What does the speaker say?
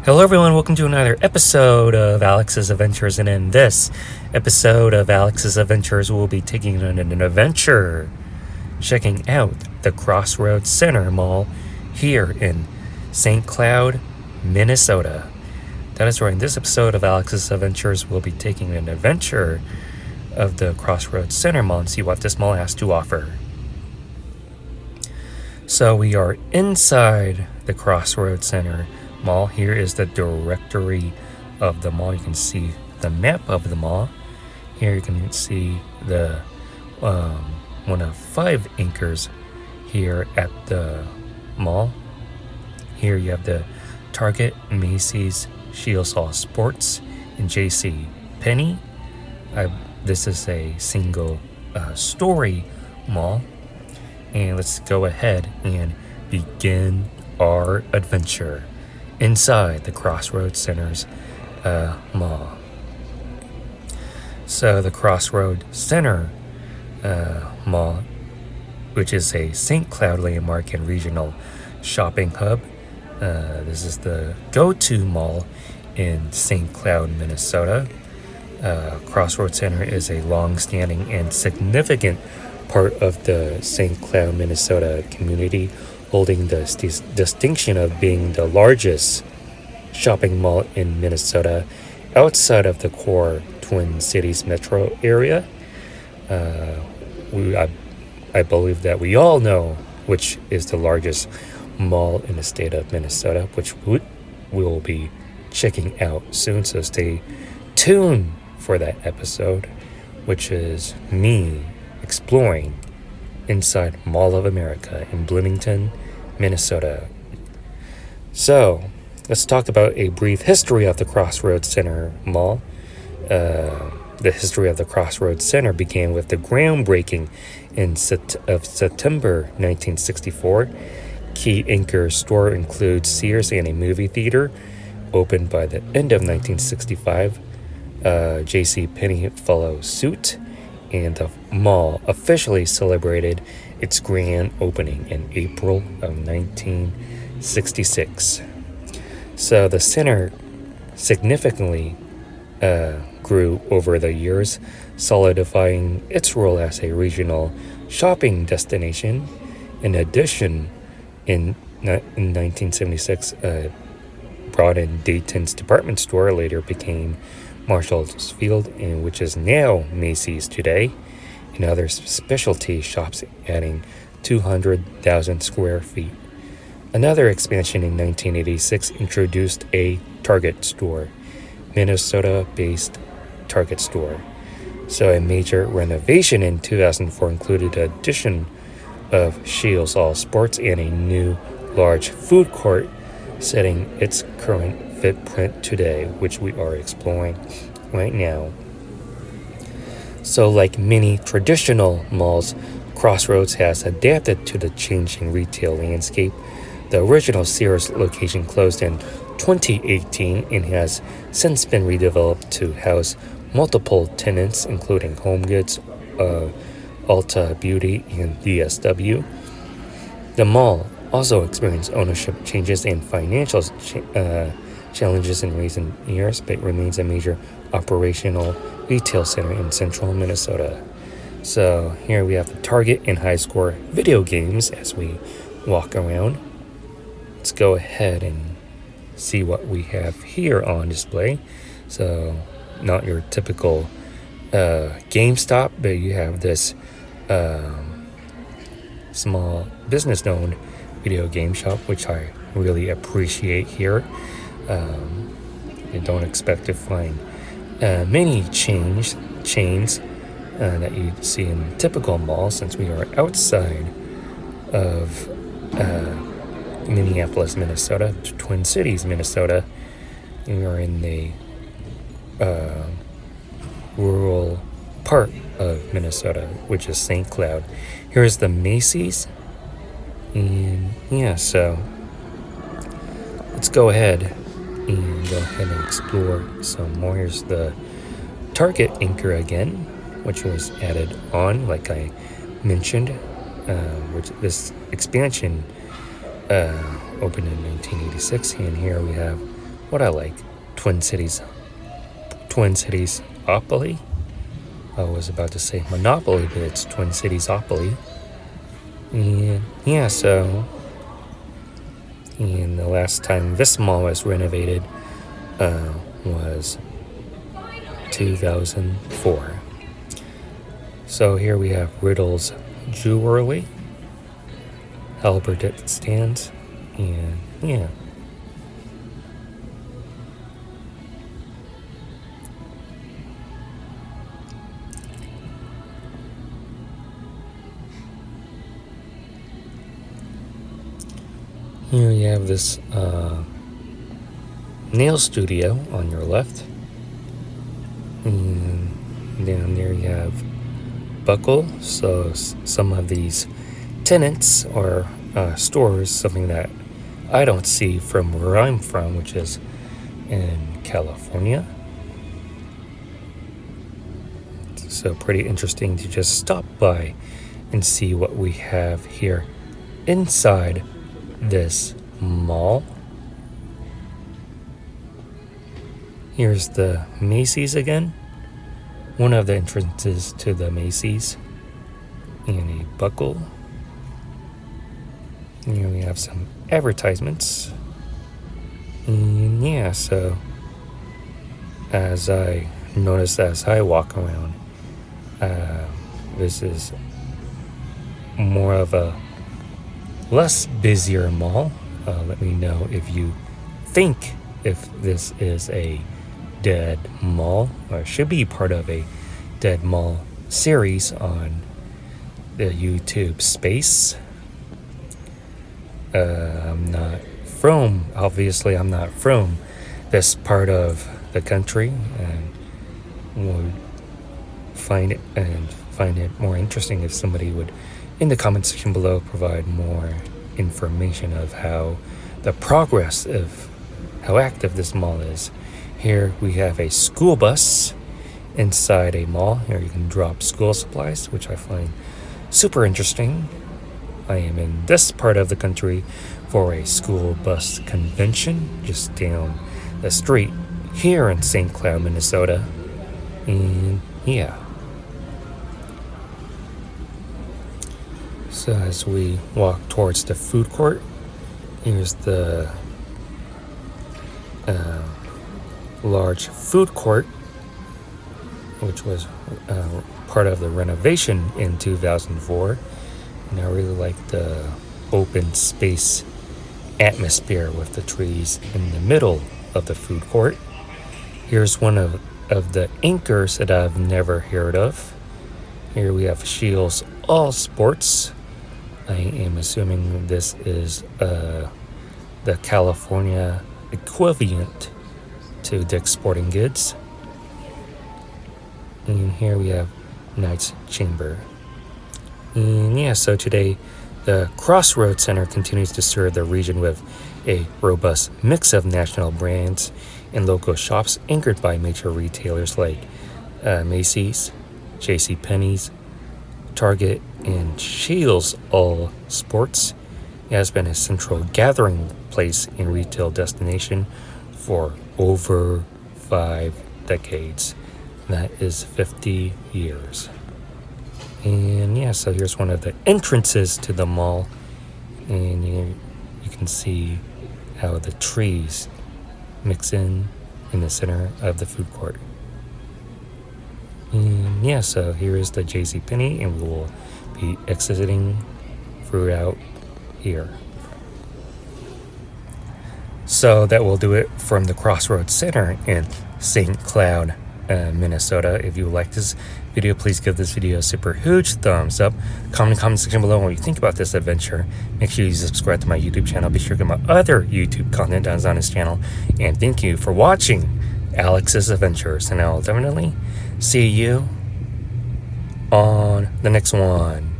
Hello everyone, welcome to another episode of Alex's Adventures, and in this episode of Alex's Adventures, we'll be taking on an adventure, checking out the Crossroads Center Mall here in St. Cloud, Minnesota. That is right, in this episode of Alex's Adventures, we'll be taking an adventure of the Crossroads Center Mall and see what this mall has to offer. So we are inside the Crossroads Center Mall. Here is the directory of the mall. You can see the map of the mall. Here you can see the one of 5 anchors here at the mall. Here you have the Target, Macy's, Shields All Sports, and J.C. Penney. This is a single story mall. And let's go ahead and begin our adventure inside the Crossroads Center's mall. So the Crossroads Center Mall, which is a St. Cloud landmark and regional shopping hub. This is the go-to mall in St. Cloud, Minnesota. Crossroads Center is a long-standing and significant part of the St. Cloud, Minnesota community, holding the distinction of being the largest shopping mall in Minnesota outside of the core Twin Cities metro area. I believe that we all know which is the largest mall in the state of Minnesota, which we will be checking out soon, so stay tuned for that episode, which is me exploring inside Mall of America in Bloomington, Minnesota. So, let's talk about a brief history of the Crossroads Center Mall. The history of the Crossroads Center began with the groundbreaking of September 1964. Key anchor store includes Sears and a movie theater, opened by the end of 1965. J.C. Penney followed suit, and the mall officially celebrated its grand opening in April of 1966. So the center significantly grew over the years, solidifying its role as a regional shopping destination. In addition, in 1976, brought in Dayton's department store, later became Marshall's Field, and which is now Macy's today, and other specialty shops, adding 200,000 square feet. Another expansion in 1986 introduced a Target store, Minnesota-based Target store. So a major renovation in 2004 included the addition of Shields All Sports and a new large food court, setting its current footprint today, which we are exploring right now. So like many traditional malls, Crossroads has adapted to the changing retail landscape. The original Sears location closed in 2018 and has since been redeveloped to house multiple tenants, including HomeGoods, Ulta Beauty, and DSW. The mall also experienced ownership changes and financial challenges in recent years, but remains a major operational retail center in central Minnesota. So here we have the Target and High Score video games as we walk around. Let's go ahead and see what we have here on display. So not your typical GameStop, but you have this small business-owned video game shop, which I really appreciate here. You don't expect to find many chains that you see in typical malls, since we are outside of Minneapolis, Minnesota, Twin Cities, Minnesota. We are in the rural part of Minnesota, which is St. Cloud. Here's the Macy's, and yeah, so let's go ahead and explore some more. Here's the Target anchor again, which was added on, like I mentioned, which this expansion opened in 1986, and here we have what I like, Twin Cities Opoly. I was about to say Monopoly, but it's Twin Cities Opoly. And yeah, so and the last time this mall was renovated was 2004. So here we have Riddle's Jewelry, Halberd stands, and yeah. Here you have this nail studio on your left. And down there you have Buckle. So some of these tenants or stores, something that I don't see from where I'm from, which is in California. So pretty interesting to just stop by and see what we have here inside this mall. Here's the Macy's again, one of the entrances to the Macy's, and a Buckle. Here we have some advertisements, and yeah, so as I notice as I walk around, this is more of a less busier mall. Let me know if you think if this is a dead mall or should be part of a dead mall series on the YouTube space. I'm not from this part of the country, and would find it more interesting if somebody would, in the comment section below, provide more information of how the progress of how active this mall is. Here we have a school bus inside a mall. Here you can drop school supplies, which I find super interesting. I am in this part of the country for a school bus convention just down the street here in St. Cloud, Minnesota. And yeah. So as we walk towards the food court, here's the large food court, which was part of the renovation in 2004. And I really like the open space atmosphere with the trees in the middle of the food court. Here's one of the anchors that I've never heard of. Here we have Shields All Sports. I am assuming this is the California equivalent to Dick's Sporting Goods. And here we have Knight's Chamber. And yeah, so today the Crossroads Center continues to serve the region with a robust mix of national brands and local shops anchored by major retailers like Macy's, JCPenney's, Target, and Shields All Sports. It has been a central gathering place and retail destination for over 5 decades. That is 50 years. And yeah, so here's one of the entrances to the mall, and you can see how the trees mix in the center of the food court. And yeah, so here is the JCPenney, and we will be exiting throughout here. So that will do it from the Crossroads Center in St. Cloud, Minnesota. If you like this video, please give this video a super huge thumbs up. Comment in the comment section below what you think about this adventure. Make sure you subscribe to my YouTube channel. Be sure to get my other YouTube content that's on this channel. And thank you for watching Alex's Adventures. And I'll definitely see you on the next one.